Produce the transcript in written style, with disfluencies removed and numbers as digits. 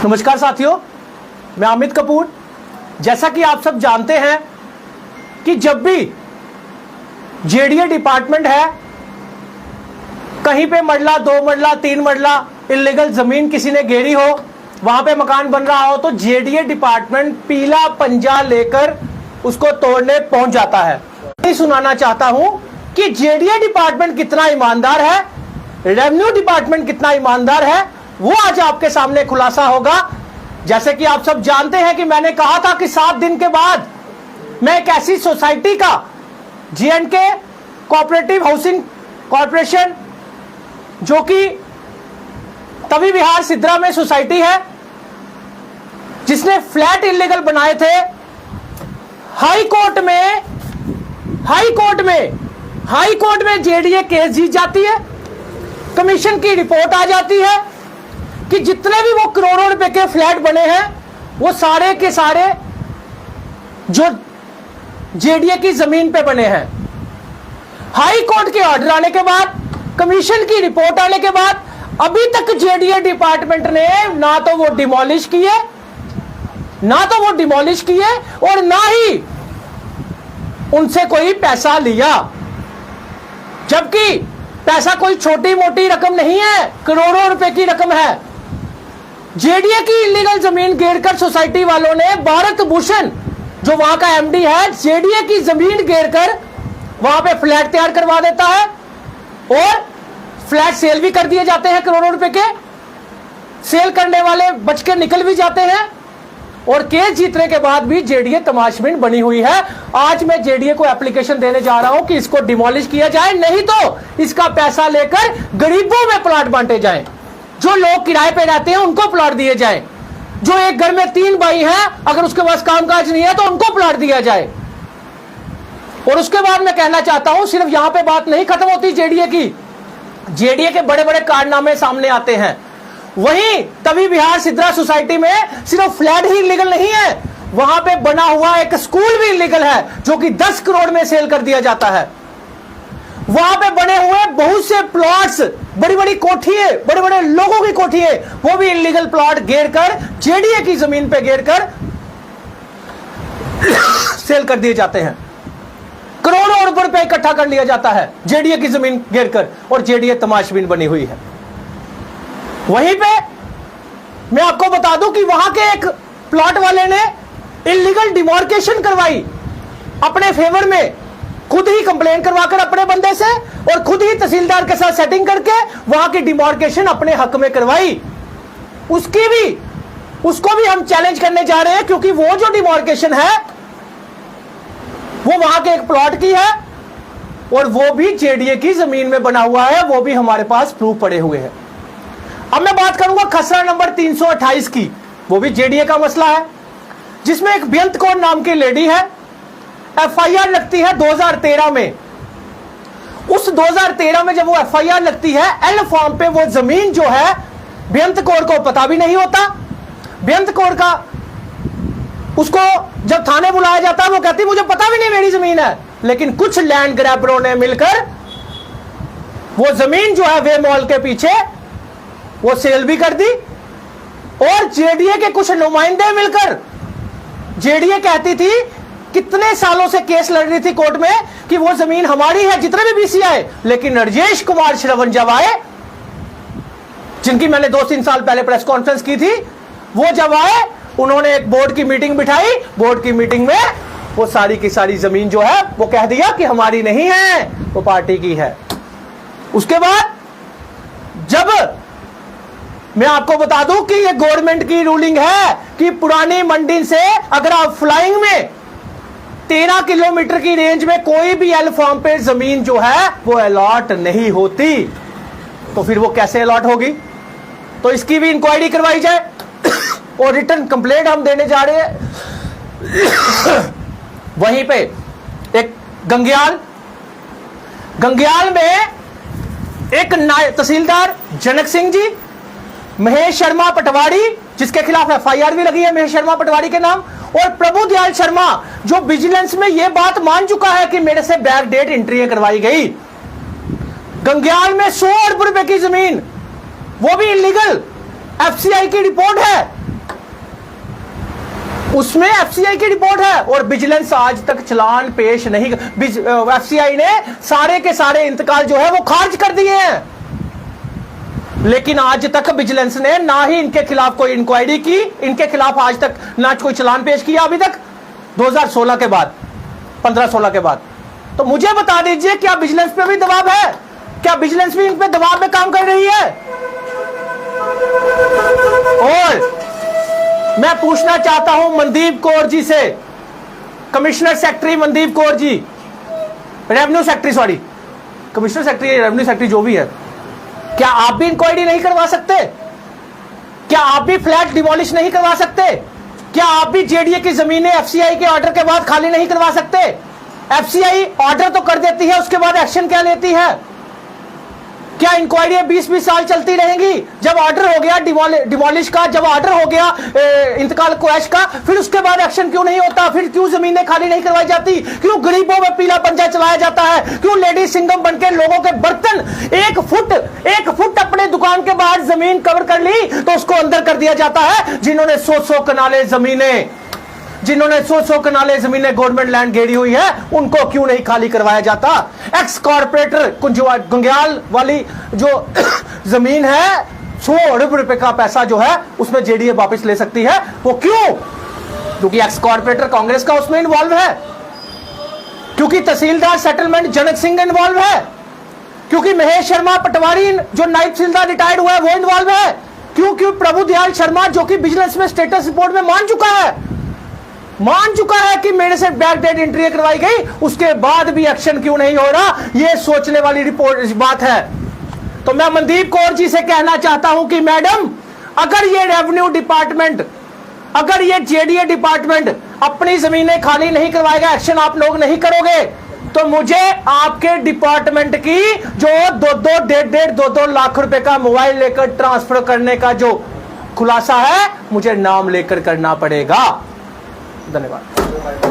नमस्कार साथियों, मैं अमित कपूर। जैसा कि आप सब जानते हैं कि जब भी जेडीए डिपार्टमेंट है, कहीं पे मरला, 2 मरला, 3 मरला इल्लीगल जमीन किसी ने घेरी हो, वहां पे मकान बन रहा हो, तो जेडीए डिपार्टमेंट पीला पंजा लेकर उसको तोड़ने पहुंच जाता है। मैं सुनाना चाहता हूं कि जेडीए डिपार्टमेंट कितना ईमानदार है, रेवेन्यू डिपार्टमेंट कितना ईमानदार है, वो आज आपके सामने खुलासा होगा। जैसे कि आप सब जानते हैं कि मैंने कहा था कि 7 दिन के बाद मैं एक ऐसी सोसाइटी का, J&K कोऑपरेटिव हाउसिंग कॉर्पोरेशन, जो कि तवी विहार सिद्रा में सोसाइटी है, जिसने फ्लैट इलीगल बनाए थे, हाई कोर्ट में जेडीए केस जीत जाती है। कमीशन की रिपोर्ट आ जाती है कि जितने भी वो करोड़ों रुपए के फ्लैट बने हैं, वो सारे के सारे जो जेडीए की जमीन पे बने हैं। हाई कोर्ट के ऑर्डर आने के बाद, कमीशन की रिपोर्ट आने के बाद, अभी तक जेडीए डिपार्टमेंट ने ना तो वो डिमोलिश किए और ना ही उनसे कोई पैसा लिया। जबकि पैसा कोई छोटी मोटी रकम नहीं है, करोड़ों रुपए की रकम है। जेडीए की इलीगल जमीन घेरकर सोसाइटी वालों ने, भारत भूषण जो वहां का एमडी है, जेडीए की जमीन घेरकर वहां पे फ्लैट तैयार करवा देता है और फ्लैट सेल भी कर दिए जाते हैं। करोड़ों रुपए के सेल करने वाले बच के निकल भी जाते हैं और केस जीतने के बाद भी जेडीए तमाशबीन बनी हुई है। आज मैं जेडीए को एप्लीकेशन देने जा रहा हूं कि इसको डिमोलिश किया जाए, नहीं तो इसका पैसा लेकर गरीबों में प्लॉट बांटे जाएं। जो लोग किराए पे रहते हैं उनको प्लॉट दिए जाएं। जो एक घर में 3 भाई हैं, अगर उसके पास कामकाज नहीं है तो उनको प्लॉट दिया जाए। और उसके बाद मैं कहना चाहता हूं, सिर्फ यहां पे बात नहीं खत्म होती जेडीए की। जेडीए के बड़े बड़े कारनामे सामने आते हैं। वहीं तवी विहार सिद्रा सोसाइटी में सिर्फ फ्लैट ही इलीगल नहीं है, वहां पे बना हुआ एक स्कूल भी इलीगल है, जो कि 10 करोड़ में सेल कर दिया जाता है। वहां पे बने हुए बहुत से प्लॉट्स, बड़ी बड़ी कोठियां, बड़े बड़े लोगों की कोठियां, वो भी इलीगल प्लॉट घेरकर, जेडीए की जमीन पे घेरकर सेल कर दिए जाते हैं। करोड़ों रुपए इकट्ठा कर लिया जाता है जेडीए की जमीन घेरकर, और जेडीए तमाशबीन बनी हुई है। वहीं पे मैं आपको बता दूं कि वहां के एक प्लॉट वाले ने इलीगल डिमार्केशन करवाई अपने फेवर में, खुद ही कंप्लेन करवाकर अपने बंदे से, और खुद ही तहसीलदार के साथ सेटिंग करके वहां की डिमार्केशन अपने हक में करवाई। उसको भी हम चैलेंज करने जा रहे हैं, क्योंकि वो जो डिमार्केशन है वो वहां के एक प्लॉट की है और वो भी जेडीए की जमीन में बना हुआ है। वो भी हमारे पास प्रूफ पड़े हुए हैं। अब मैं बात करूंगा खसरा नंबर 328 की। वो भी जेडीए का मसला है, जिसमें एक बेअंत कौर नाम की लेडी है, एफआईआर लगती है 2013 में। उस 2013 में जब वो एफआईआर लगती है, एल फॉर्म पे वो जमीन जो है बेअंत कौर को पता भी नहीं होता। बेअंत कौर का, उसको जब थाने बुलाया जाता है, वो कहती मुझे पता भी नहीं मेरी जमीन है। लेकिन कुछ लैंड ग्रैबरों ने मिलकर वो जमीन जो है वे मॉल के पीछे वो सेल भी कर दी, और जेडीए के कुछ नुमाइंदे मिलकर, जेडीए कहती थी, कितने सालों से केस लड़ रही थी कोर्ट में कि वो जमीन हमारी है, जितने भी बीसी आए। लेकिन राजेश कुमार श्रवण जब आए, जिनकी मैंने 2-3 साल पहले प्रेस कॉन्फ्रेंस की थी, वो जब आए, उन्होंने एक बोर्ड की मीटिंग बिठाई। बोर्ड की मीटिंग में वो सारी की सारी जमीन जो है वो कह दिया कि हमारी नहीं है, वो पार्टी की है। उसके बाद जब मैं आपको बता दूं कि ये गवर्नमेंट की रूलिंग है कि पुरानी मंडी से अगर आप फ्लाइंग में 13 किलोमीटर की रेंज में कोई भी एल फॉर्म पे जमीन जो है वो अलॉट नहीं होती, तो फिर वो कैसे अलॉट होगी? तो इसकी भी इंक्वायरी करवाई जाए और रिटर्न कंप्लेंट हम देने जा रहे हैं। वहीं पे एक गंग्याल में एक तहसीलदार जनक सिंह जी, महेश शर्मा पटवारी, जिसके खिलाफ एफआईआर भी लगी है महेश शर्मा पटवारी के नाम, और प्रभु दयाल शर्मा, जो विजिलेंस में यह बात मान चुका है कि मेरे से बैक डेट एंट्री करवाई गई। गंग्याल में 100 अरब रुपए की जमीन, वो भी इलीगल, एफसीआई की रिपोर्ट है उसमें एफसीआई की रिपोर्ट है और विजिलेंस आज तक चालान पेश नहीं, एफसीआई ने सारे के सारे इंतकाल जो है वो खारिज कर दिए हैं, लेकिन आज तक विजिलेंस ने ना ही इनके खिलाफ कोई इंक्वायरी की, इनके खिलाफ आज तक ना कोई चालान पेश किया अभी तक 2016 के बाद, 15-16 के बाद। तो मुझे बता दीजिए क्या विजिलेंस पे भी दबाव है? क्या विजिलेंस भी इन पे दबाव में काम कर रही है? और मैं पूछना चाहता हूं मनदीप कौर जी से, commissioner secretary Mandeep Kaur ji, revenue secretary, sorry commissioner secretary, revenue secretary जो भी है, क्या आप भी इंक्वायरी नहीं करवा सकते? क्या आप भी फ्लैट डिमोलिश नहीं करवा सकते? क्या आप भी जेडीए की जमीनें एफसीआई के ऑर्डर के बाद खाली नहीं करवा सकते? एफसीआई ऑर्डर तो कर देती है, उसके बाद एक्शन क्या लेती है? क्या इंक्वायरी 20-20 साल चलती रहेंगी? जब ऑर्डर हो गया डिमोलिश का, जब ऑर्डर हो गया इंतकाल क्रैश का, फिर उसके बाद एक्शन क्यों नहीं होता? फिर क्यों जमीनें खाली नहीं करवाई जाती? क्यों गरीबों में पीला पंजा चलाया जाता है? क्यों लेडी सिंगम बनके लोगों के बर्तन 1 फुट अपने दुकान के बाहर जमीन कवर कर ली तो उसको अंदर कर दिया जाता है? जिन्होंने 100-100 कनाले जमीनें, जिन्होंने 100-100 कनाले जमीनें गवर्नमेंट लैंड घेरी हुई है, उनको क्यों नहीं खाली करवाया जाता? एक्स कॉर्पोरेटर गुंग्याल वाली जो जमीन है, 100 अरब रुपए का पैसा जो है उसमें जेडीए वापस ले सकती है, वो क्यों? क्योंकि एक्स कॉर्पोरेटर कांग्रेस का उसमें इन्वॉल्व है, क्योंकि तहसीलदार सेटलमेंट जनक सिंह इन्वॉल्व है, क्योंकि महेश शर्मा पटवारी जो नायब तहसीलदार रिटायर्ड हुआ है वो इन्वॉल्व है, क्यों प्रभु दयाल शर्मा जो कि विजिलेंस में स्टेटस रिपोर्ट में मान चुका है कि मेरे से बैकडेट एंट्री करवाई गई, उसके बाद भी एक्शन क्यों नहीं हो रहा? यह सोचने वाली रिपोर्ट बात है। तो मैं मनदीप कौर जी से कहना चाहता हूं कि मैडम, अगर ये रेवेन्यू डिपार्टमेंट, अगर ये जेडीए डिपार्टमेंट अपनी जमीनें खाली नहीं करवाएगा, एक्शन आप लोग नहीं करोगे, तो मुझे आपके डिपार्टमेंट की जो 2-2 लाख रुपए का मोबाइल लेकर ट्रांसफर करने का जो खुलासा है, मुझे नाम लेकर करना पड़ेगा। धन्यवाद।